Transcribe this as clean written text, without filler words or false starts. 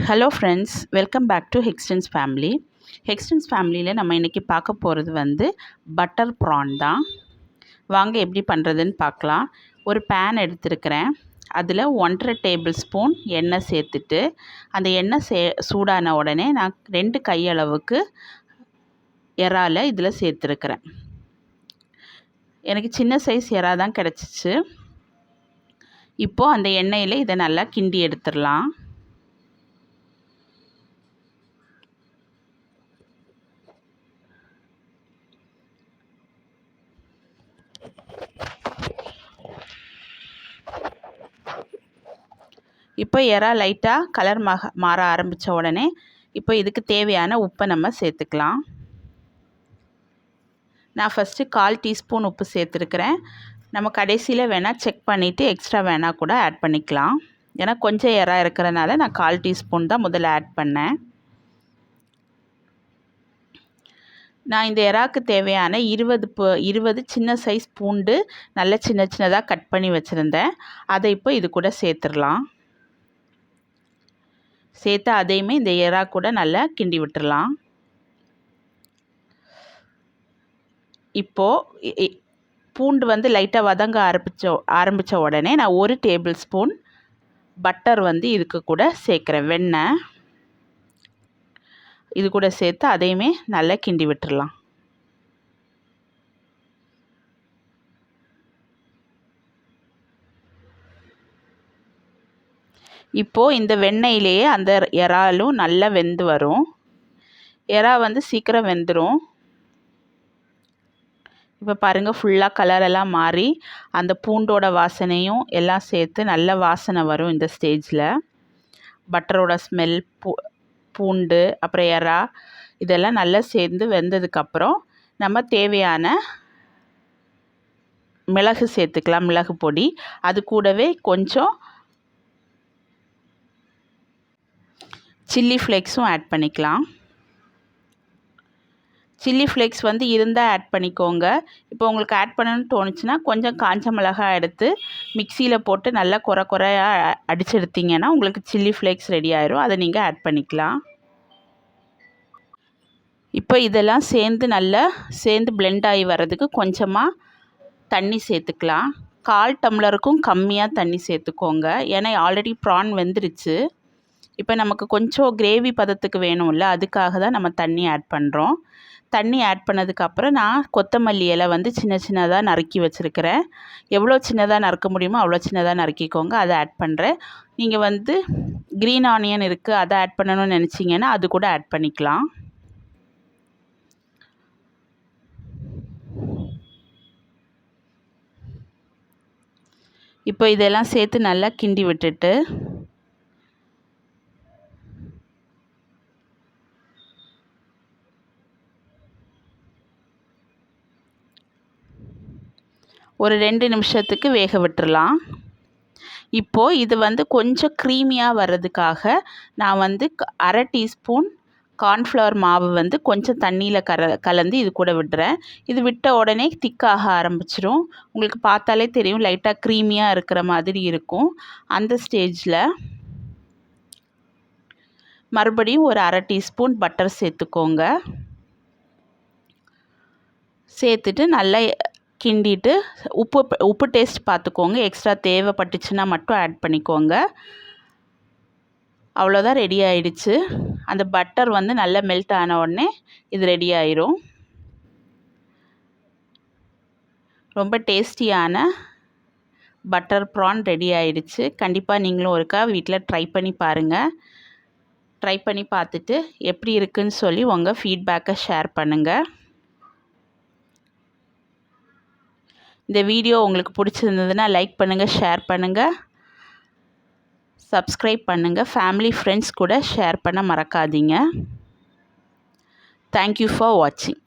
Hello friends, welcome back to Hextons family. Hextons ஃபேமிலியில் நம்ம இன்றைக்கி பார்க்க போகிறது பட்டர் ப்ரான் தான். வாங்க எப்படி பண்ணுறதுன்னு பார்க்கலாம். ஒரு பேன் எடுத்துருக்கிறேன். அதில் 1.5 டேபிள் ஸ்பூன் எண்ணெய் சேர்த்துட்டு, அந்த எண்ணெய் சூடான உடனே நான் 2 கையளவுக்கு இறாலை இதில் சேர்த்துருக்கிறேன். எனக்கு சின்ன சைஸ் இறா தான் கிடச்சிச்சு. இப்போது அந்த எண்ணெயில் இதை நல்லா கிண்டி எடுத்துடலாம். இப்போ இறா லைட்டாக கலர் மாற ஆரம்பித்த உடனே இப்போ இதுக்கு தேவையான உப்பை நம்ம சேர்த்துக்கலாம். நான் ஃபஸ்ட்டு 1/4 டீஸ்பூன் உப்பு சேர்த்துருக்கிறேன். நம்ம கடைசியில் வேணால் செக் பண்ணிவிட்டு எக்ஸ்ட்ரா வேணால் கூட ஆட் பண்ணிக்கலாம். ஏன்னா கொஞ்சம் இறா இருக்கிறனால நான் 1/4 டீஸ்பூன் தான் முதல்ல ஆட் பண்ணேன். நான் இந்த இறாக்கு தேவையான 20 சின்ன சைஸ் பூண்டு நல்ல சின்னதாக கட் பண்ணி வச்சுருந்தேன். அதை இப்போ இது கூட சேர்த்துடலாம். சேர்த்து அதையுமே இந்த இறா கூட நல்லா கிண்டி விட்டுடலாம். இப்போது பூண்டு லைட்டாக வதங்க ஆரம்பித்த உடனே நான் 1 டேபிள் ஸ்பூன் பட்டர் இதுக்கு கூட சேர்க்குறேன். வெண்ணெய் இது கூட சேர்த்து அதையுமே நல்லா கிண்டி விட்டுடலாம். இப்போது இந்த வெண்ணெயிலேயே அந்த இறாலும் நல்லா வெந்து வரும். இறா சீக்கிரம் வெந்துடும். இப்போ பாருங்கள், ஃபுல்லாக கலரெல்லாம் மாறி அந்த பூண்டோட வாசனையும் எல்லாம் சேர்த்து நல்ல வாசனை வரும். இந்த ஸ்டேஜில் பட்டரோட ஸ்மெல், பூண்டு அப்புறம் இறா இதெல்லாம் நல்லா சேர்ந்து வெந்ததுக்கப்புறம் நம்ம தேவையான மிளகு சேர்த்துக்கலாம், மிளகு பொடி. அது கூடவே கொஞ்சம் சில்லி ஃப்ளேக்ஸும் ஆட் பண்ணிக்கலாம். சில்லி ஃப்ளேக்ஸ் இருந்தால் ஆட் பண்ணிக்கோங்க. இப்போ உங்களுக்கு ஆட் பண்ணணும்னு தோணுச்சுன்னா கொஞ்சம் காஞ்ச மிளகாய் எடுத்து மிக்சியில் போட்டு நல்லா குறையாக அடித்து எடுத்திங்கன்னா உங்களுக்கு சில்லி ஃப்ளேக்ஸ் ரெடி ஆயிரும். அதை நீங்கள் ஆட் பண்ணிக்கலாம். இப்போ இதெல்லாம் சேர்ந்து பிளெண்ட் ஆகி வர்றதுக்கு கொஞ்சமாக தண்ணி சேர்த்துக்கலாம். 1/4 டம்ளருக்கும் கம்மியாக தண்ணி சேர்த்துக்கோங்க. ஏன்னா ஆல்ரெடி ப்ரான் வெந்துருச்சு. இப்போ நமக்கு கொஞ்சம் கிரேவி பதத்துக்கு வேணும்ல, அதுக்காக தான் நம்ம தண்ணி ஆட் பண்ணுறோம். தண்ணி ஆட் பண்ணதுக்கப்புறம் நான் கொத்தமல்லி இலை சின்னதாக நறுக்கி வச்சுருக்கிறேன். எவ்வளோ சின்னதாக நறுக்க முடியுமோ அவ்வளோ சின்னதாக நறுக்கிக்கோங்க. அதை ஆட் பண்ணுறேன். நீங்கள் க்ரீன் ஆனியன் இருக்குது, அதை ஆட் பண்ணணும்னு நினச்சிங்கன்னா அது கூட ஆட் பண்ணிக்கலாம். இப்போ இதெல்லாம் சேர்த்து நல்லா கிண்டி விட்டுட்டு ஒரு 2 நிமிஷத்துக்கு வேக விட்டுறலாம். இப்போது இது கொஞ்சம் க்ரீமியாக வர்றதுக்காக நான் 1/2 டீஸ்பூன் கார்ன்ஃப்ளவர் மாவு கொஞ்சம் தண்ணியில் கலந்து இது கூட விடுறேன். இது விட்ட உடனே திக்காக ஆரம்பிச்சிரும். உங்களுக்கு பார்த்தாலே தெரியும், லைட்டாக க்ரீமியாக இருக்கிற மாதிரி இருக்கும். அந்த ஸ்டேஜில் மறுபடியும் ஒரு 1/2 டீஸ்பூன் பட்டர் சேர்த்துக்கோங்க. சேர்த்துட்டு நல்லா கிண்டிட்டு உப்பு டேஸ்ட் பார்த்துக்கோங்க. எக்ஸ்ட்ரா தேவைப்பட்டுச்சுன்னா மட்டும் ஆட் பண்ணிக்கோங்க. அவ்வளோதான், ரெடி ஆயிடுச்சு. அந்த பட்டர் நல்லா மெல்ட் ஆன உடனே இது ரெடி ஆயிரும். ரொம்ப டேஸ்டியான பட்டர் ப்ரான் ரெடி ஆயிடுச்சு. கண்டிப்பாக நீங்களும் ஒருக்கா வீட்டில் ட்ரை பண்ணி பாருங்கள். ட்ரை பண்ணி பார்த்துட்டு எப்படி இருக்குன்னு சொல்லி உங்கள் ஃபீட்பேக்கை ஷேர் பண்ணுங்கள். இந்த வீடியோ உங்களுக்கு பிடிச்சிருந்ததுன்னா லைக் பண்ணுங்கள், ஷேர் பண்ணுங்கள், சப்ஸ்கிரைப் பண்ணுங்கள். ஃபேமிலி ஃப்ரெண்ட்ஸ் கூட ஷேர் பண்ண மறக்காதீங்க. தேங்க்யூ ஃபார் வாட்சிங்.